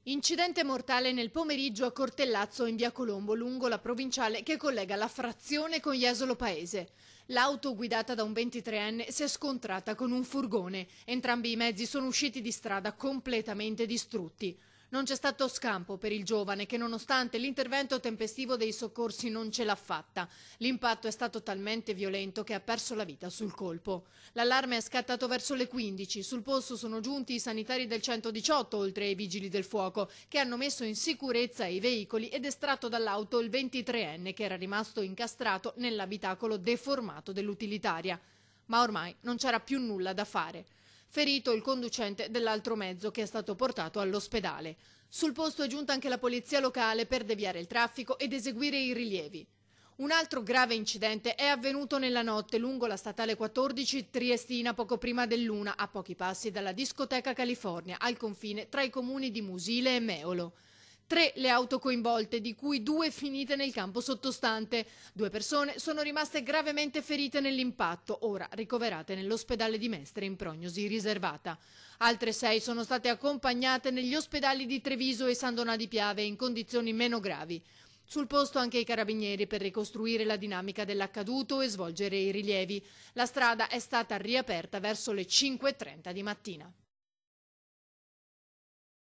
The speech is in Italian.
Incidente mortale nel pomeriggio a Cortellazzo in via Colombo, lungo la provinciale che collega la frazione con Jesolo Paese. L'auto guidata da un 23enne si è scontrata con un furgone. Entrambi i mezzi sono usciti di strada completamente distrutti. Non c'è stato scampo per il giovane che, nonostante l'intervento tempestivo dei soccorsi, non ce l'ha fatta. L'impatto è stato talmente violento che ha perso la vita sul colpo. L'allarme è scattato verso le 15. Sul posto sono giunti i sanitari del 118, oltre ai vigili del fuoco, che hanno messo in sicurezza i veicoli ed estratto dall'auto il 23enne che era rimasto incastrato nell'abitacolo deformato dell'utilitaria. Ma ormai non c'era più nulla da fare. Ferito il conducente dell'altro mezzo che è stato portato all'ospedale. Sul posto è giunta anche la polizia locale per deviare il traffico ed eseguire i rilievi. Un altro grave incidente è avvenuto nella notte lungo la statale 14 Triestina poco prima dell'1, a pochi passi dalla discoteca California, al confine tra i comuni di Musile e Meolo. 3 le auto coinvolte, di cui 2 finite nel campo sottostante. 2 persone sono rimaste gravemente ferite nell'impatto, ora ricoverate nell'ospedale di Mestre in prognosi riservata. Altre 6 sono state accompagnate negli ospedali di Treviso e San Donà di Piave in condizioni meno gravi. Sul posto anche i carabinieri per ricostruire la dinamica dell'accaduto e svolgere i rilievi. La strada è stata riaperta verso le 5:30 di mattina.